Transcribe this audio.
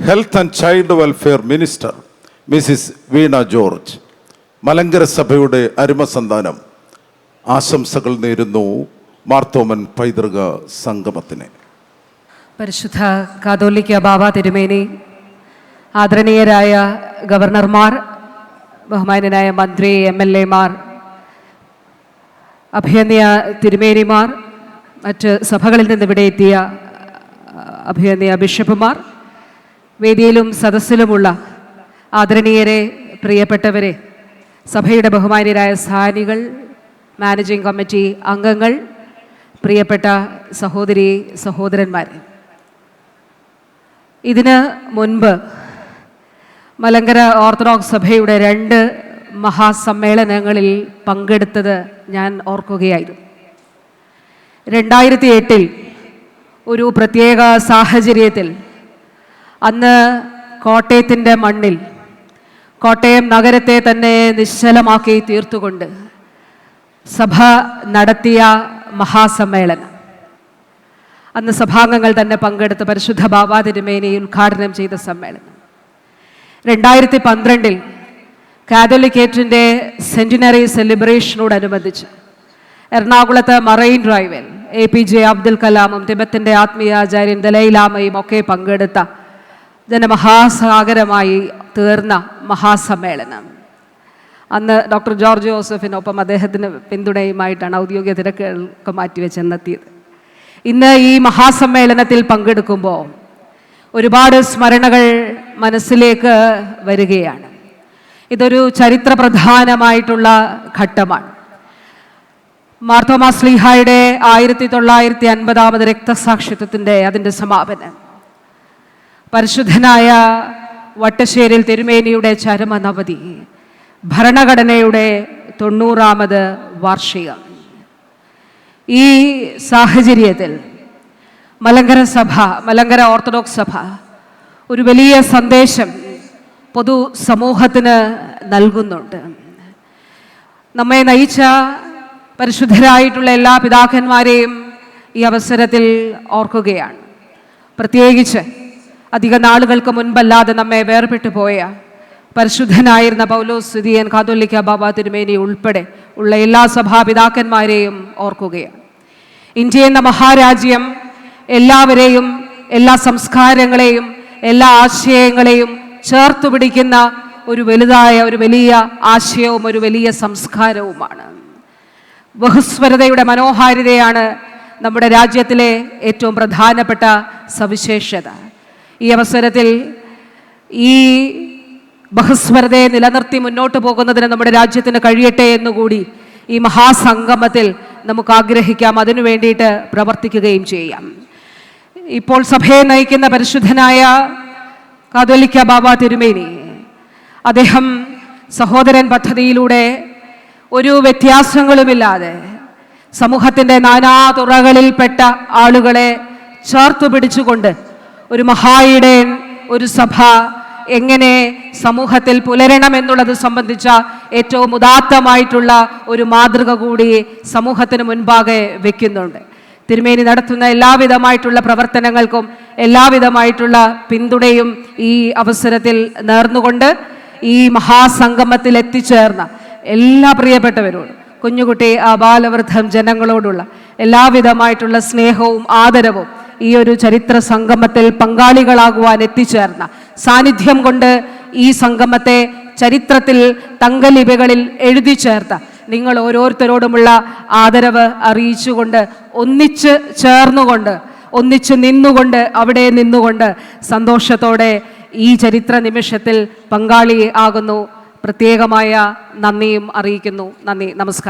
Health and child welfare minister Mrs Veena George, Malankara സഭയുടെ അരുമസന്താനം, ആശംസകൾ നേരുന്നു മാർത്തോമൻ പൈതൃക സംഗമത്തിന്. പരിശുദ്ധ കാതോലിക്ക ബാബ തിരുമേനി, ആദരണീയരായ ഗവർണർമാർ, ബഹുമാന്യനായ മന്ത്രി, MLA മാർ, അഭിനന്ദ തിരുമേനിമാർ, മറ്റ് സഭകളിൽ നിന്ന് ഇവിടെ എത്തിയ അഭിനന്ദ ബിഷപ്പുമാർ, വേദിയിലും സദസ്സിലുമുള്ള ആദരണീയരെ, പ്രിയപ്പെട്ടവരെ, സഭയുടെ ബഹുമാന്യരായ സ്ഥാനികൾ, മാനേജിംഗ് കമ്മിറ്റി അംഗങ്ങൾ, പ്രിയപ്പെട്ട സഹോദരി സഹോദരന്മാർ, ഇതിന് മുൻപ് മലങ്കര ഓർത്തഡോക്സ് സഭയുടെ 2 മഹാസമ്മേളനങ്ങളിൽ പങ്കെടുത്തത് ഞാൻ ഓർക്കുകയായിരുന്നു. 2008 ഒരു പ്രത്യേക സാഹചര്യത്തിൽ, അന്ന് കോട്ടയത്തിൻ്റെ മണ്ണിൽ, കോട്ടയം നഗരത്തെ തന്നെ നിശ്ചലമാക്കി തീർത്തുകൊണ്ട് സഭ നടത്തിയ മഹാസമ്മേളനം, അന്ന് സഭാംഗങ്ങൾ തന്നെ പങ്കെടുത്ത് പരിശുദ്ധ ബാബ തിരുമേനി ഉദ്ഘാടനം ചെയ്ത സമ്മേളനം. 2012 കാതോലിക്കേറ്റിൻ്റെ സെന്റിനറി സെലിബ്രേഷനോടനുബന്ധിച്ച് എറണാകുളത്ത് മറൈൻ ഡ്രൈവിൽ APJ അബ്ദുൽ കലാമും തിബത്തിൻ്റെ ആത്മീയ ആചാര്യൻ ദലൈലാമയും ഒക്കെ പങ്കെടുത്ത ജനമഹാസാഗരമായി തീർന്ന മഹാസമ്മേളനം. അന്ന് ഡോക്ടർ ജോർജ് ജോസഫിനൊപ്പം അദ്ദേഹത്തിന് പിന്തുണയുമായിട്ടാണ് ഔദ്യോഗിക തിരക്കുകളൊക്കെ മാറ്റിവെച്ചെന്നെത്തിയത്. ഇന്ന് ഈ മഹാസമ്മേളനത്തിൽ പങ്കെടുക്കുമ്പോൾ ഒരുപാട് സ്മരണകൾ മനസ്സിലേക്ക് വരികയാണ്. ഇതൊരു ചരിത്രപ്രധാനമായിട്ടുള്ള ഘട്ടമാണ്. മാർത്തോമാ ശ്ലീഹായുടെ 1950 രക്തസാക്ഷിത്വത്തിൻ്റെ അതിൻ്റെ സമാപനം, പരിശുദ്ധനായ വട്ടശ്ശേരിൽ തിരുമേനിയുടെ ചരമനവതി, ഭരണഘടനയുടെ 90ാമത് വാർഷികം. ഈ സാഹചര്യത്തിൽ മലങ്കര സഭ, മലങ്കര ഓർത്തഡോക്സ് സഭ ഒരു വലിയ സന്ദേശം പൊതു സമൂഹത്തിന് നൽകുന്നുണ്ട്. നമ്മെ നയിച്ച പരിശുദ്ധരായിട്ടുള്ള എല്ലാ പിതാക്കന്മാരെയും ഈ അവസരത്തിൽ ഓർക്കുകയാണ്. പ്രത്യേകിച്ച് അധിക നാളുകൾക്ക് മുൻപല്ലാതെ നമ്മെ വേർപെട്ടു പോയ പരിശുദ്ധനായിരുന്ന പൗലോസ് ദിദിയൻ കാതോലിക്ക ബാബ തിരുമേനി ഉൾപ്പെടെ ഉള്ള എല്ലാ സഭാപിതാക്കന്മാരെയും ഓർക്കുകയാണ്. ഇന്ത്യ എന്ന മഹാരാജ്യം എല്ലാവരെയും, എല്ലാ സംസ്കാരങ്ങളെയും, എല്ലാ ആശയങ്ങളെയും ചേർത്തു പിടിക്കുന്ന ഒരു വലിയ ആശയവും ഒരു വലിയ സംസ്കാരവുമാണ്. ബഹുസ്വരതയുടെ മനോഹാരിതയാണ് നമ്മുടെ രാജ്യത്തിലെ ഏറ്റവും പ്രധാനപ്പെട്ട സവിശേഷത. ഈ അവസരത്തിൽ ഈ ബഹുസ്വരതയെ നിലനിർത്തി മുന്നോട്ട് പോകുന്നതിന് നമ്മുടെ രാജ്യത്തിന് കഴിയട്ടെ എന്നുകൂടി ഈ മഹാസംഗമത്തിൽ നമുക്ക് ആഗ്രഹിക്കാം, അതിനു വേണ്ടിയിട്ട് പ്രവർത്തിക്കുകയും ചെയ്യാം. ഇപ്പോൾ സഭയെ നയിക്കുന്ന പരിശുദ്ധനായ കാതോലിക്ക ബാബ തിരുമേനി, അദ്ദേഹം സഹോദരൻ പദ്ധതിയിലൂടെ ഒരു വ്യത്യാസങ്ങളുമില്ലാതെ സമൂഹത്തിൻ്റെ നാനാ തുറകളിൽപ്പെട്ട ആളുകളെ ചേർത്തു പിടിച്ചുകൊണ്ട് ഒരു മഹായിടയൻ, ഒരു സഭ എങ്ങനെ സമൂഹത്തിൽ പുലരണമെന്നുള്ളത് സംബന്ധിച്ച ഏറ്റവും ഉദാത്തമായിട്ടുള്ള ഒരു മാതൃക കൂടി സമൂഹത്തിന് മുൻപാകെ വയ്ക്കുന്നുണ്ട്. തിരുമേനി നടത്തുന്ന എല്ലാവിധമായിട്ടുള്ള പ്രവർത്തനങ്ങൾക്കും എല്ലാവിധമായിട്ടുള്ള പിന്തുണയും ഈ അവസരത്തിൽ നേർന്നുകൊണ്ട് ഈ മഹാസംഗമത്തിൽ എത്തിച്ചേർന്ന എല്ലാ പ്രിയപ്പെട്ടവരോടും, കുഞ്ഞുകുട്ടി ബാലവൃദ്ധം ജനങ്ങളോടുള്ള എല്ലാവിധമായിട്ടുള്ള സ്നേഹവും ആദരവും ഈ ഒരു ചരിത്ര സംഗമത്തിൽ പങ്കാളികളാകുവാൻ എത്തിച്ചേർന്ന സാന്നിധ്യം കൊണ്ട് ഈ സംഗമത്തെ ചരിത്രത്തിൽ തങ്കലിപികളിൽ എഴുതി ചേർത്ത നിങ്ങൾ ഓരോരുത്തരോടുമുള്ള ആദരവ് അറിയിച്ചുകൊണ്ട്, ഒന്നിച്ച് ചേർന്നുകൊണ്ട്, ഒന്നിച്ച് നിന്നുകൊണ്ട്, അവിടെ നിന്നുകൊണ്ട് സന്തോഷത്തോടെ ഈ ചരിത്ര നിമിഷത്തിൽ പങ്കാളി ആകുന്നു. പ്രത്യേകമായ നന്ദിയും അറിയിക്കുന്നു. നന്ദി, നമസ്കാരം.